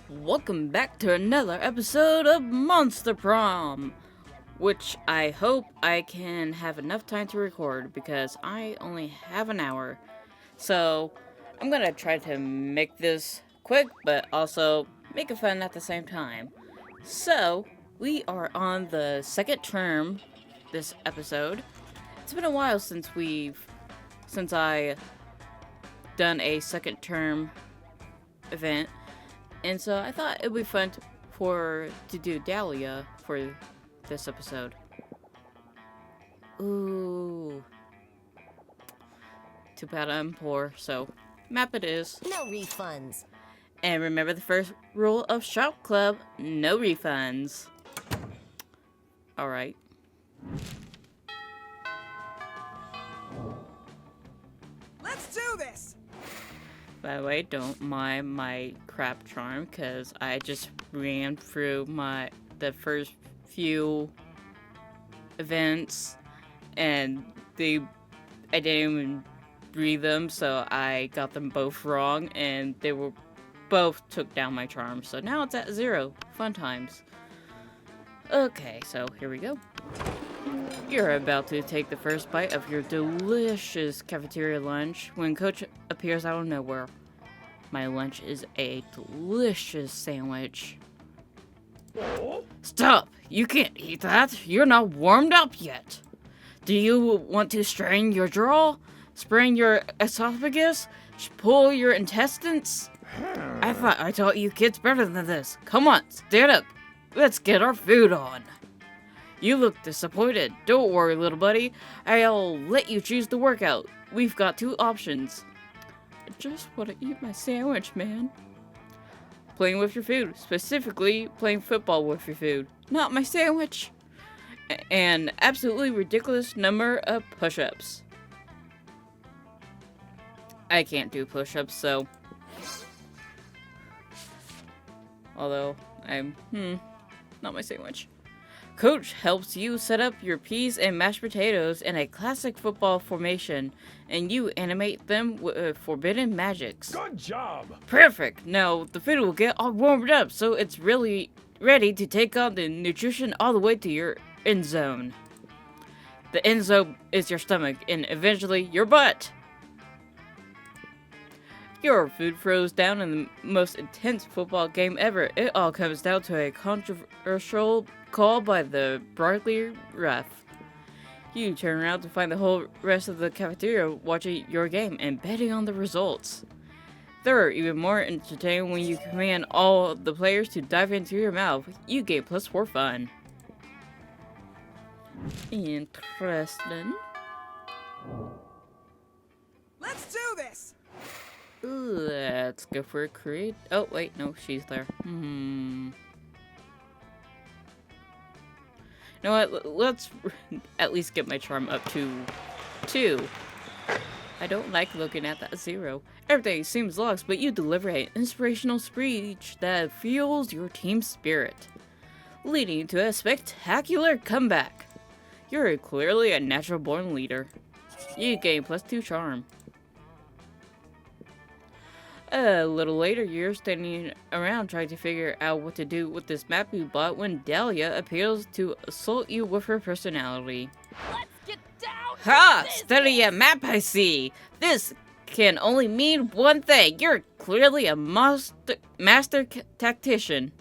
Welcome back to another episode of Monster Prom, which I hope I can have enough time to record because I only have an hour. So I'm gonna try to make this quick, but also make it fun at the same time. So we are on the second term this episode. It's been a while since I done a second term event. And so I thought it would be fun to do Dahlia for this episode. Ooh. Too bad I'm poor, so map it is. No refunds. And remember the first rule of Shop Club, no refunds. Alright. Let's do this! By the way, don't mind my crap charm, because I just ran through the first few events, and I didn't even read them, so I got them both wrong, and they were both took down my charm, so now it's at 0. Fun times. Okay, so here we go. You're about to take the first bite of your delicious cafeteria lunch when Coach appears out of nowhere. My lunch is a delicious sandwich. Stop! You can't eat that! You're not warmed up yet! Do you want to strain your jaw? Sprain your esophagus? Pull your intestines? I thought I taught you kids better than this. Come on, stand up. Let's get our food on. You look disappointed. Don't worry, little buddy. I'll let you choose the workout. We've got 2 options. I just want to eat my sandwich, man. Playing with your food. Specifically, playing football with your food. Not my sandwich. An absolutely ridiculous number of push-ups. I can't do push-ups, so... Although, not my sandwich. Coach helps you set up your peas and mashed potatoes in a classic football formation, and you animate them with forbidden magics. Good job! Perfect! Now, the food will get all warmed up, so it's really ready to take on the nutrition all the way to your end zone. The end zone is your stomach, and eventually, your butt! Your food throws down in the most intense football game ever. It all comes down to a controversial call by the Barkley ref. You turn around to find the whole rest of the cafeteria watching your game and betting on the results. They're even more entertaining when you command all the players to dive into your mouth. You get +4 fun. Interesting. Let's do this! Let's go for a create. Oh, wait, no, she's there. You know what? Let's at least get my charm up to 2. I don't like looking at that 0. Everything seems lost, but you deliver an inspirational speech that fuels your team's spirit, leading to a spectacular comeback. You're clearly a natural-born leader. You gain +2 charm. A little later, you're standing around trying to figure out what to do with this map you bought when Dahlia appears to assault you with her personality. Let's get down to Ha! business. Study a map, I see! This can only mean one thing. You're clearly a master tactician.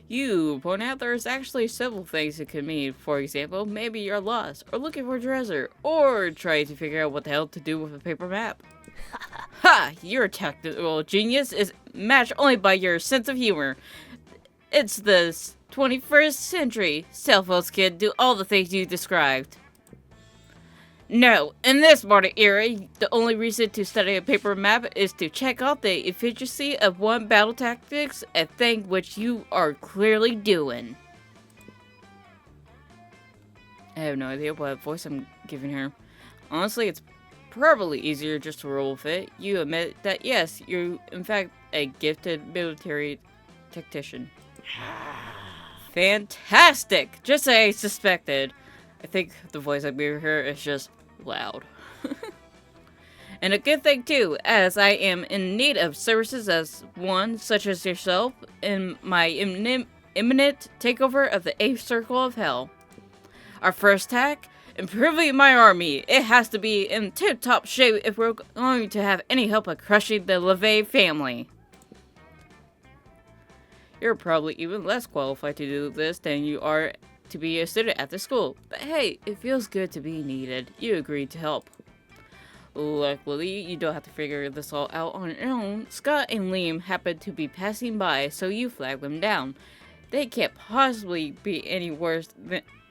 You point out there's actually several things it could mean. For example, maybe you're lost, or looking for treasure, or trying to figure out what the hell to do with a paper map. Ha! Your tactical genius is matched only by your sense of humor. It's the 21st century. Cell phones can do all the things you described. No, in this modern era, the only reason to study a paper map is to check out the efficiency of one battle tactics, a thing which you are clearly doing. I have no idea what voice I'm giving her. Honestly, it's probably easier just to roll with it. You admit that yes, you're in fact a gifted military tactician. Fantastic! Just as I suspected. I think the voice I'm giving her is just loud. And a good thing too, as I am in need of services as one such as yourself in my imminent takeover of the 8th Circle of Hell. Our first task, improving my army. It has to be in tip-top shape if we're going to have any hope of crushing the LeVay family. You're probably even less qualified to do this than you are to be a student at the school. But hey, it feels good to be needed. You agreed to help. Luckily, you don't have to figure this all out on your own. Scott and Liam happened to be passing by, so you flagged them down. They can't possibly be any worse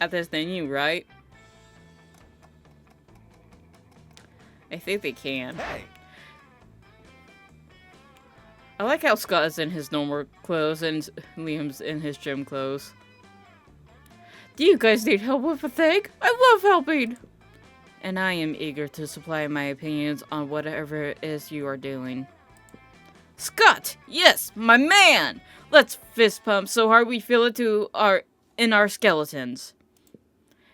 at this than you, right? I think they can. Hey. I like how Scott is in his normal clothes and Liam's in his gym clothes. Do you guys need help with a thing? I love helping! And I am eager to supply my opinions on whatever it is you are doing. Scott! Yes, my man! Let's fist pump so hard we feel it in our skeletons.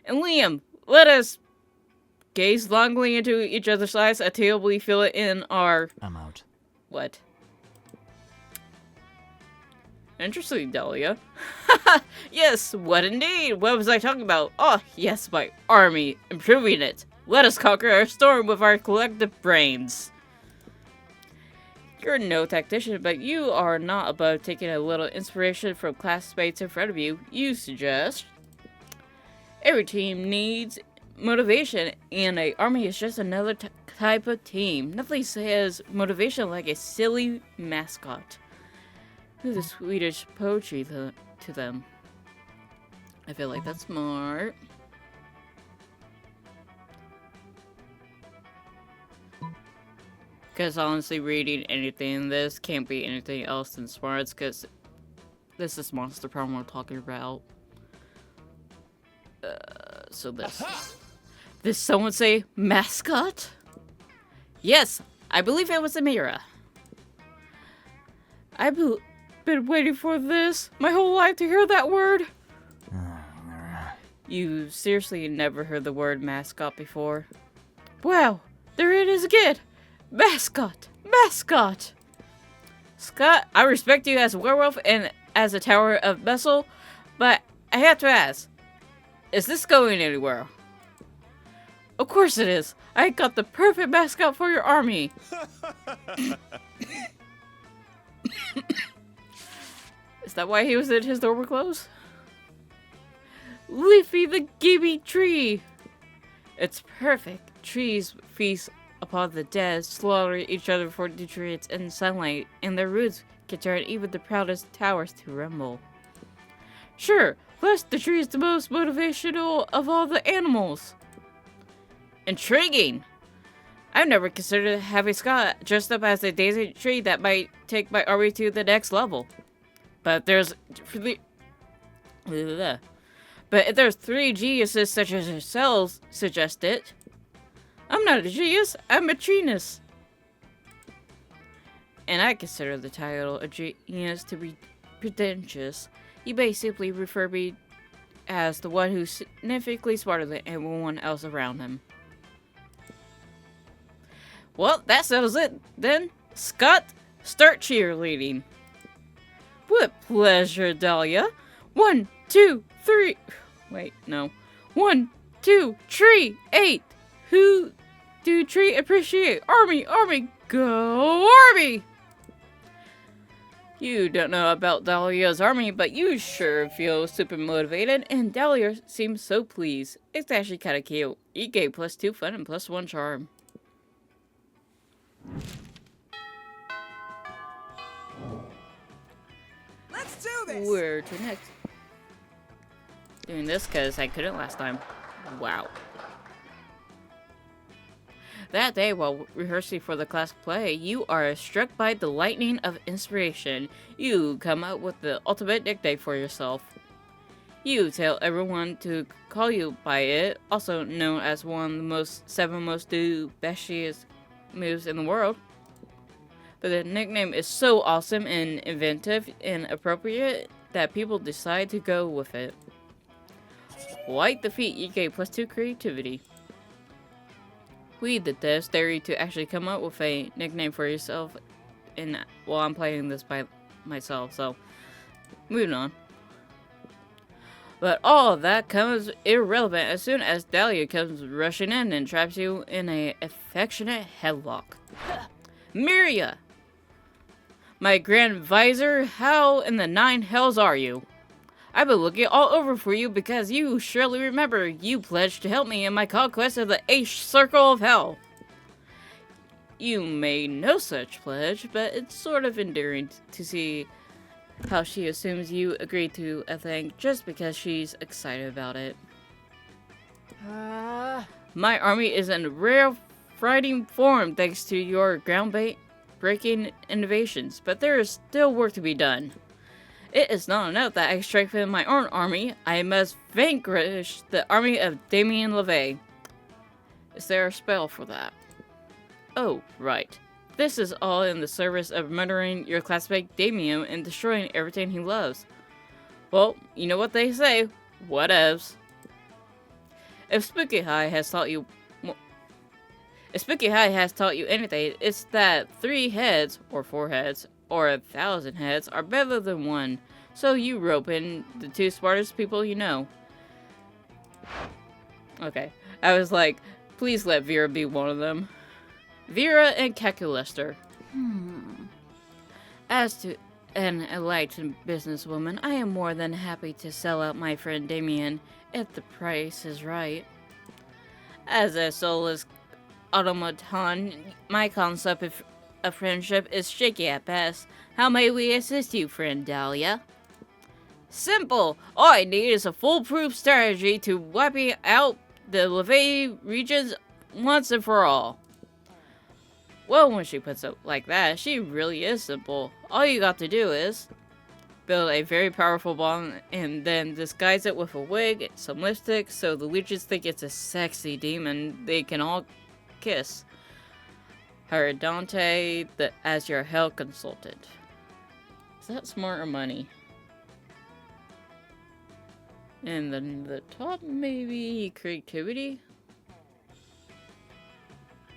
And Liam, let us gaze longingly into each other's eyes until we feel it in our... I'm out. What? Interesting, Dahlia. Yes, what indeed? What was I talking about? Oh, yes, my army. Improving it. Let us conquer our storm with our collective brains. You're no tactician, but you are not above taking a little inspiration from classmates in front of you. You suggest... Every team needs motivation, and an army is just another type of team. Nothing says motivation like a silly mascot. Who's the Swedish poetry to them? I feel like that's smart. Because honestly, reading anything in this can't be anything else than smarts, because this is Monster Prom we're talking about. So this. Did someone say mascot? Yes, I believe it was Amira. I've been waiting for this my whole life to hear that word. You seriously never heard the word mascot before? Wow, there it is again. Mascot! Mascot! Scott, I respect you as a werewolf and as a tower of muscle, but I have to ask, is this going anywhere? Of course it is. I got the perfect mascot for your army. Is that why he was in his normal clothes? Leafy the gamey tree. It's perfect. Trees feast upon the dead, slaughtering each other for nutrients and sunlight, and their roots can turn even the proudest towers to rumble. Sure, plus the tree is the most motivational of all the animals. Intriguing! I've never considered having Scott dressed up as a daisy tree that might take my army to the next level. But if there's 3 geniuses such as yourselves suggest it, I'm not a genius, I'm a genius. And I consider the title a genius to be pretentious. You may simply refer me as the one who's significantly smarter than everyone else around him. Well, that settles it then. Scott, start cheerleading. With pleasure, Dahlia. 1, 2, 3. Wait, no. 1, 2, tree, 8. Who do tree appreciate? Army, army, go army! You don't know about Dahlia's army, but you sure feel super motivated, and Dahlia seems so pleased. It's actually kind of cute. You gave +2 fun and +1 charm. Let's do this! Where to next? Doing this because I couldn't last time. Wow. That day, while rehearsing for the class play, you are struck by the lightning of inspiration. You come up with the ultimate nickname for yourself. You tell everyone to call you by it, also known as one of the 7 most bashiest moves in the world. But the nickname is so awesome and inventive and appropriate that people decide to go with it. Quite the feat, you gave +2 creativity. We did this, dare you to actually come up with a nickname for yourself. And while I'm playing this by myself, so moving on. But all of that comes irrelevant as soon as Dahlia comes rushing in and traps you in a affectionate headlock. Miria! My grand visor, how in the 9 hells are you? I've been looking all over for you because you surely remember you pledged to help me in my conquest of the 8th Circle of Hell. You made no such pledge, but it's sort of endearing to see how she assumes you agreed to a thing just because she's excited about it. My army is in rare fighting form thanks to your groundbreaking innovations, but there is still work to be done. It is not enough that I strengthen my own army, I must vanquish the army of Damien LeVay. Is there a spell for that? Oh, right. This is all in the service of murdering your classmate Damien and destroying everything he loves. Well, you know what they say, whatevs. If Spooky High has taught you anything, it's that 3 heads, or 4 heads, or 1,000 heads are better than 1. So you rope in the 2 smartest people you know. Okay, I was like, please let Vera be one of them. Vera and Calculester. As to an enlightened businesswoman, I am more than happy to sell out my friend Damien if the price is right. As a soulless automaton, my concept of friendship is shaky at best. How may we assist you, friend Dahlia? Simple! All I need is a foolproof strategy to wiping out the LeVay regions once and for all. Well, when she puts it like that, she really is simple. All you got to do is build a very powerful bomb and then disguise it with a wig, some lipstick, so the leeches think it's a sexy demon they can all kiss. Hire Dante as your hell consultant. Is that smart or money? And then the top, maybe creativity?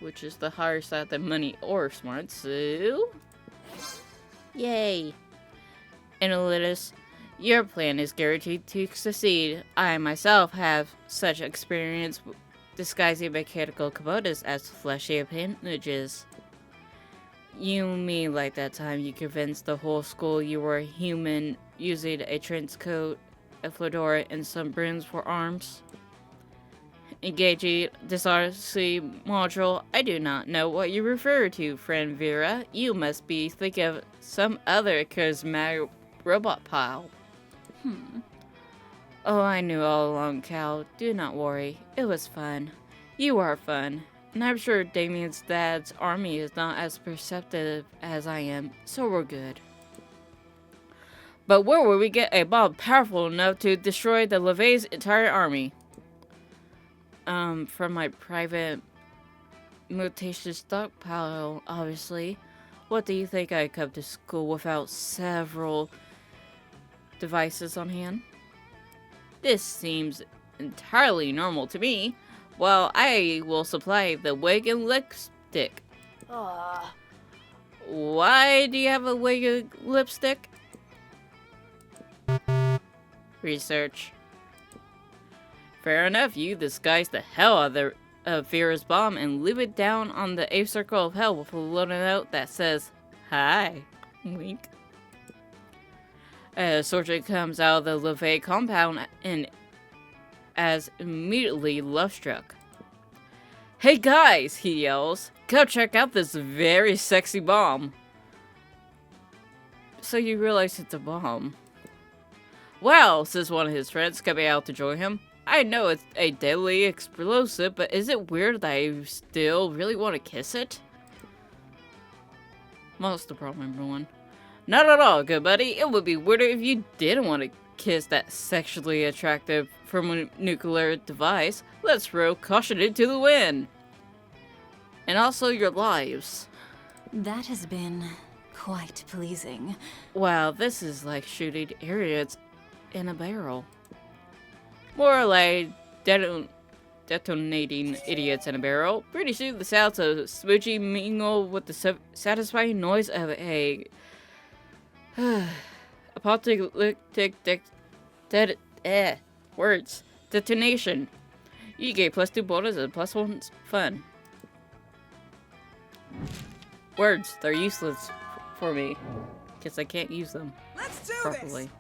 Which is the higher side than money or smart, so... Yay! Analytus, your plan is guaranteed to succeed. I myself have such experience disguising mechanical components as fleshy appendages. You mean like that time you convinced the whole school you were human using a trench coat, a fedora, and some brooms for arms? Engaging dishonesty module, I do not know what you refer to, friend Vera. You must be thinking of some other charismatic robot pile. Oh, I knew all along, Cal. Do not worry. It was fun. You are fun. And I'm sure Damien's dad's army is not as perceptive as I am, so we're good. But where will we get a bomb powerful enough to destroy the LeVay's entire army? From my private mutation stockpile, obviously. What do you think I come to school without several devices on hand? This seems entirely normal to me. Well, I will supply the wig and lipstick. Why do you have a wig and lipstick? Research. Fair enough, you disguise the hell out of Vera's bomb and leave it down on the 8th Circle of Hell with a little note that says, "Hi." Wink. A sergeant comes out of the LeVay compound and as immediately love-struck. "Hey guys," he yells, "go check out this very sexy bomb." So you realize it's a bomb. "Well," says one of his friends coming out to join him, "I know it's a deadly explosive, but is it weird that I still really want to kiss it?" What's the problem, everyone? Not at all, good buddy. It would be weirder if you didn't want to kiss that sexually attractive thermonuclear device. Let's throw caution into the wind. And also your lives. That has been quite pleasing. Wow, this is like shooting areas in a barrel. More like detonating idiots in a barrel. Pretty soon, the sounds of smooching mingle with the satisfying noise of a apocalyptic words. Detonation. You get +2 bonus and +1 fun. Words. They're useless for me. Because I can't use them Let's do properly.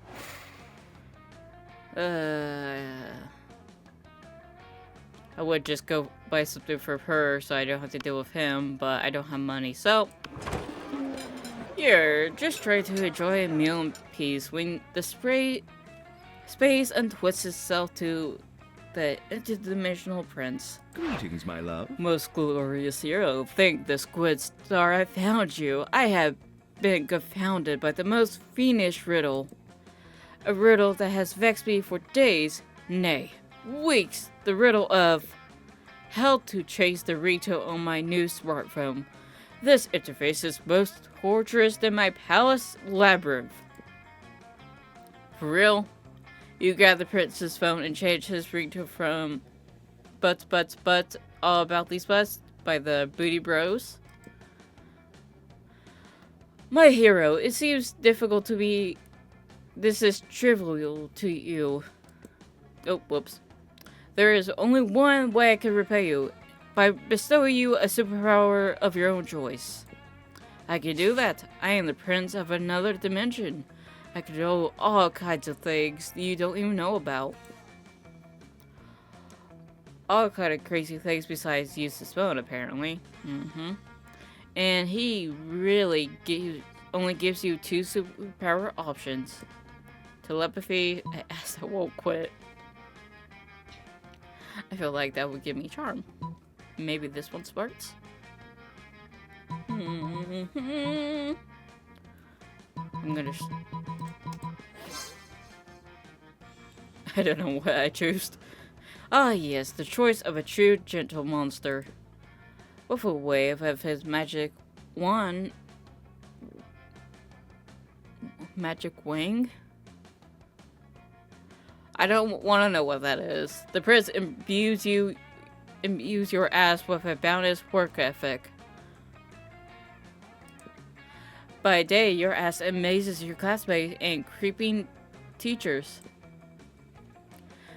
I would just go buy something for her so I don't have to deal with him, but I don't have money, so... Here, just try to enjoy a meal in peace when the space untwists itself to the interdimensional prince. Greetings, my love. Most glorious hero, thank the squid star I found you. I have been confounded by the most fiendish riddle. A riddle that has vexed me for days, nay, weeks. The riddle of how to chase the ringtone on my new smartphone. This interface is most torturous than my palace labyrinth. For real? You grab the prince's phone and change his ringtone from Butts, All About These Butts by the Booty Bros? My hero, it seems difficult to be... This is trivial to you. Oh, whoops. There is only one way I can repay you. By bestowing you a superpower of your own choice. I can do that. I am the prince of another dimension. I can do all kinds of things you don't even know about. All kind of crazy things besides use his phone, apparently. And he really only gives you 2 superpower options. Telepathy, as I won't quit. I feel like that would give me charm. Maybe this one sparks? I'm gonna... I don't know what I chose. Ah yes, the choice of a true gentle monster. With a wave of his magic wand... Magic wing? I don't want to know what that is. The prince imbues your ass with a boundless work ethic. By day, your ass amazes your classmates and creeping teachers.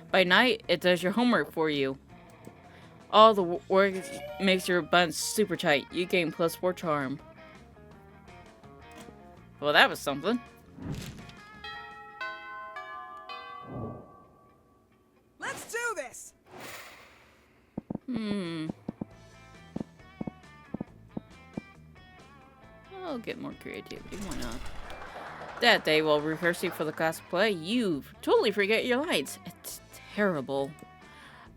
By night, it does your homework for you. All the work makes your buns super tight. You gain +4 charm. Well, that was something. Let's do this. I'll get more creativity, why not? That day, while rehearsing for the class play, you totally forget your lines. It's terrible.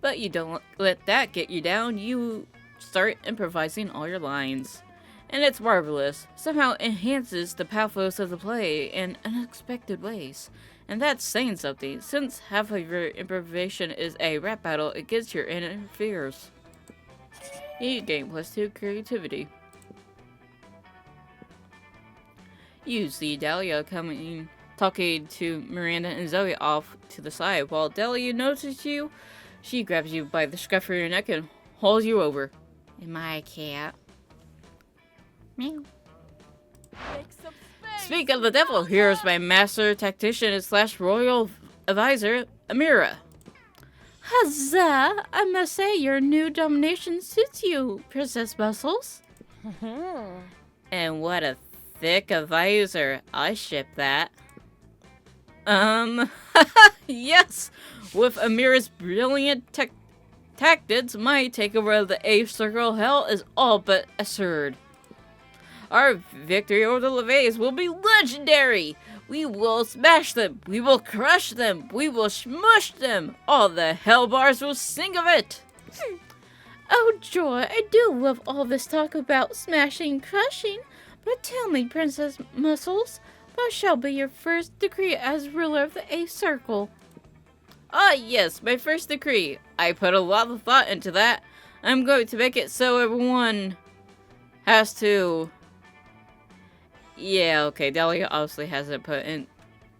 But you don't let that get you down. You start improvising all your lines. And it's marvelous. Somehow enhances the pathos of the play in unexpected ways. And that's saying something. Since half of your improvisation is a rap battle, it gets your inner fears. You gain +2 creativity. You see Dahlia talking to Miranda and Zoe off to the side. While Dahlia notices you, she grabs you by the scruff of your neck and hauls you over. Am I a cat? Meow. Speak of the devil, here's my master tactician / royal advisor, Amira. Huzzah! I must say your new domination suits you, Princess Muscles. And what a thick advisor. I ship that. Yes! With Amira's brilliant tactics, my takeover of the 8th Circle Hell is all but assured. Our victory over the Levays will be legendary! We will smash them! We will crush them! We will smush them! All the hell bars will sing of it! Oh joy, I do love all this talk about smashing and crushing. But tell me, Princess Muscles, what shall be your first decree as ruler of the 8th Circle? Ah yes, my first decree. I put a lot of thought into that. I'm going to make it so everyone has to... Yeah, okay, Dahlia obviously hasn't put in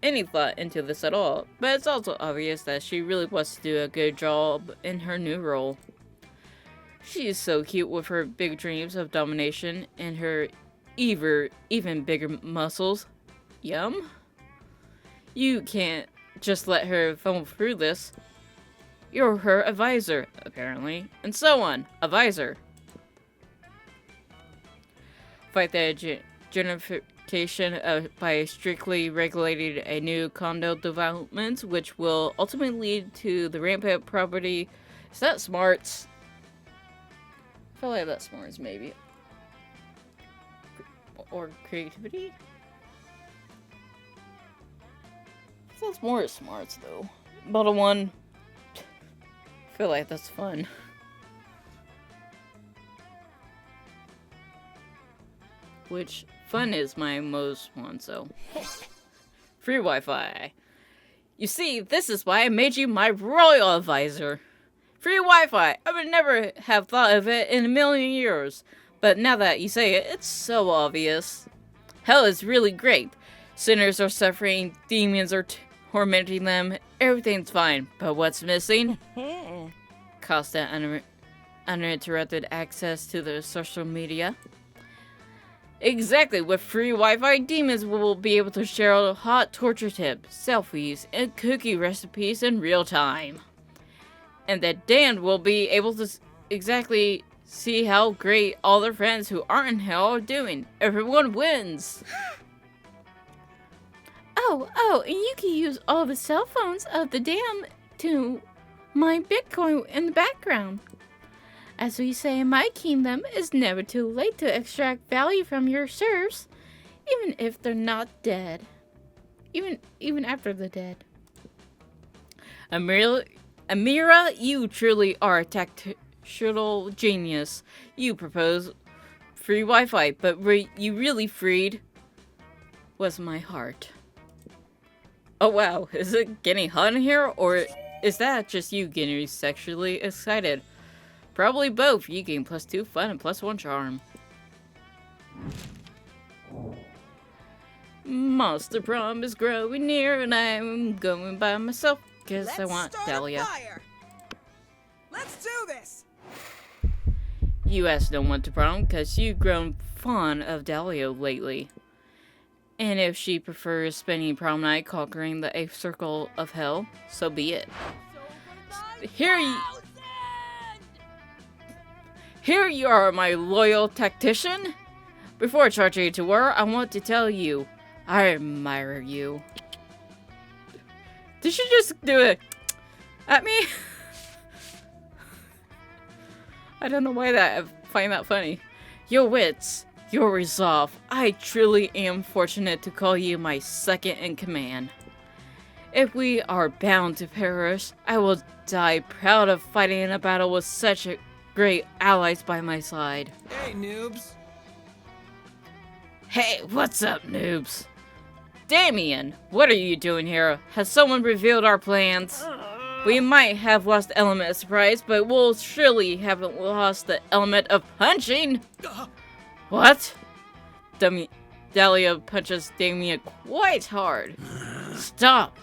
any thought into this at all. But it's also obvious that she really wants to do a good job in her new role. She is so cute with her big dreams of domination and her even bigger muscles. Yum. You can't just let her fumble through this. You're her advisor, apparently. And so on. Advisor. Fight the gentrification by strictly regulating a new condo development, which will ultimately lead to the rampant property. Is that smarts? I feel like that's smarts, maybe. Or creativity? I feel it's more smarts, though. Bottom one. I feel like that's fun. Which, fun is my most one, so. Free Wi-Fi. You see, this is why I made you my royal advisor. Free Wi-Fi. I would never have thought of it in a million years. But now that you say it, it's so obvious. Hell is really great. Sinners are suffering, demons are tormenting them, everything's fine. But what's missing? Constant uninterrupted access to the social media. Exactly, with free Wi-Fi, demons will be able to share hot torture tips, selfies, and cookie recipes in real time. And the damned will be able to exactly see how great all their friends who aren't in hell are doing. Everyone wins! Oh, and you can use all the cell phones of the damned to mine Bitcoin in the background. As we say in my kingdom, it's never too late to extract value from your serfs, even if they're not dead. Even after they're dead. Amira, you truly are a tactician genius. You propose free Wi-Fi, but you really freed was my heart. Oh wow, is it getting hot in here, or is that just you getting sexually excited? Probably both. You gain +2 fun and +1 charm. Monster Prom is growing near, and I'm going by myself because I want Dahlia. Let's do this. You asked no one to prom because you've grown fond of Dahlia lately. And if she prefers spending prom night conquering the 8th circle of hell, so be it. Here you are, my loyal tactician. Before charging you to war, I want to tell you, I admire you. Did she just do it at me? I don't know why I find that funny. Your wits, your resolve. I truly am fortunate to call you my second in command. If we are bound to perish, I will die proud of fighting in a battle with such great allies by my side. Hey, noobs. Hey, what's up, noobs? Damien, what are you doing here? Has someone revealed our plans? We might have lost the element of surprise, but we'll surely haven't lost the element of punching. What? Dahlia punches Damien quite hard. Stop.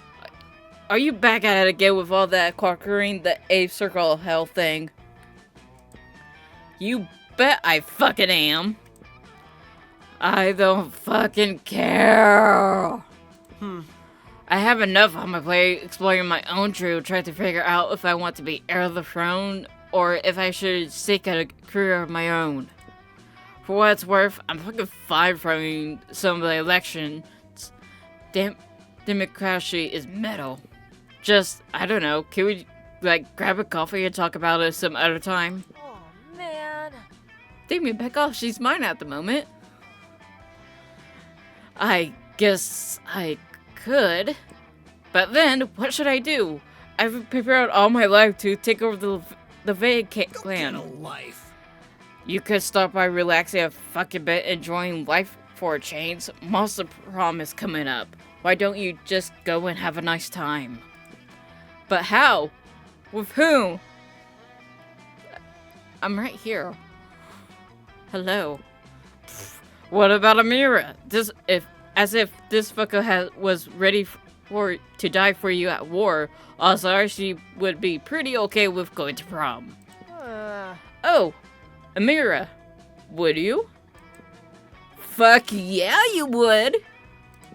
Are you back at it again with all that conquering the 8th circle of hell thing? You bet I fucking am. I don't fucking care. I have enough on my plate exploring my own truth, trying to figure out if I want to be heir of the throne or if I should seek a career of my own. For what it's worth, I'm fucking fine from some of the elections. Democracy is metal. Just, I don't know, can we, grab a coffee and talk about it some other time? Oh, man. Damien, back off, she's mine at the moment. I guess I could. But then, what should I do? I've prepared all my life to take over the Vague clan. Get a life. You could start by relaxing a fucking bit, enjoying life for a change. Monster Prom is coming up. Why don't you just go and have a nice time? But how? With whom? I'm right here. Hello. What about Amira? As if this fucker was ready to die for you at war, odds are she would be pretty okay with going to prom. Oh, Amira, would you? Fuck yeah, you would!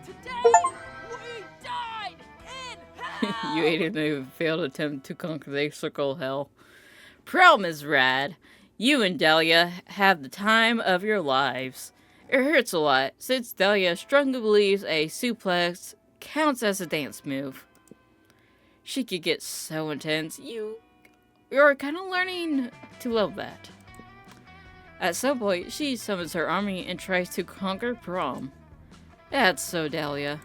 Today, we died in hell! You aided in a failed attempt to conquer the circle of hell. Prom is rad. You and Dahlia have the time of your lives. It hurts a lot, since Dahlia strongly believes a suplex counts as a dance move. She could get so intense, you're kind of learning to love that. At some point, she summons her army and tries to conquer Prom. That's so Dahlia.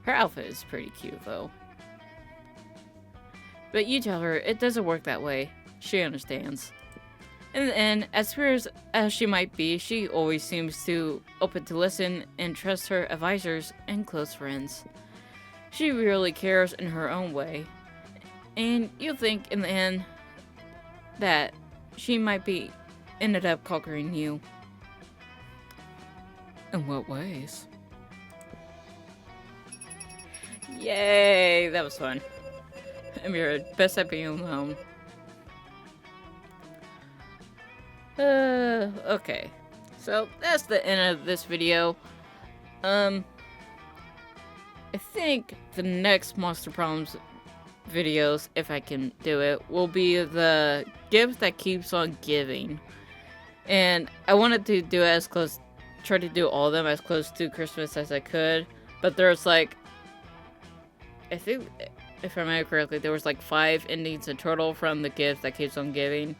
Her outfit is pretty cute, though. But you tell her it doesn't work that way. She understands. In the end, as fierce as she might be, she always seems to open to listen and trust her advisors and close friends. She really cares in her own way. And you think in the end that she might be ended up conquering you. In what ways? Yay, that was fun. Amira, best at being alone. Okay. So, that's the end of this video. I think the next Monster Problems videos, if I can do it, will be the gift that keeps on giving. And I wanted to do it as close, try to do all of them as close to Christmas as I could. But there's like, I think, if I remember correctly, there was like 5 endings in total from the gift that keeps on giving.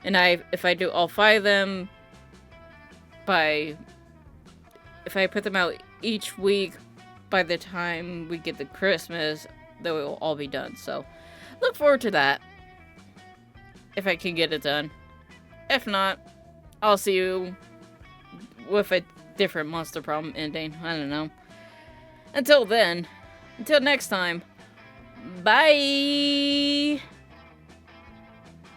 And if I do all 5 of them if I put them out each week, by the time we get to Christmas, they will all be done. So, look forward to that. If I can get it done. If not, I'll see you with a different Monster Problem ending. I don't know. Until then, until next time, bye!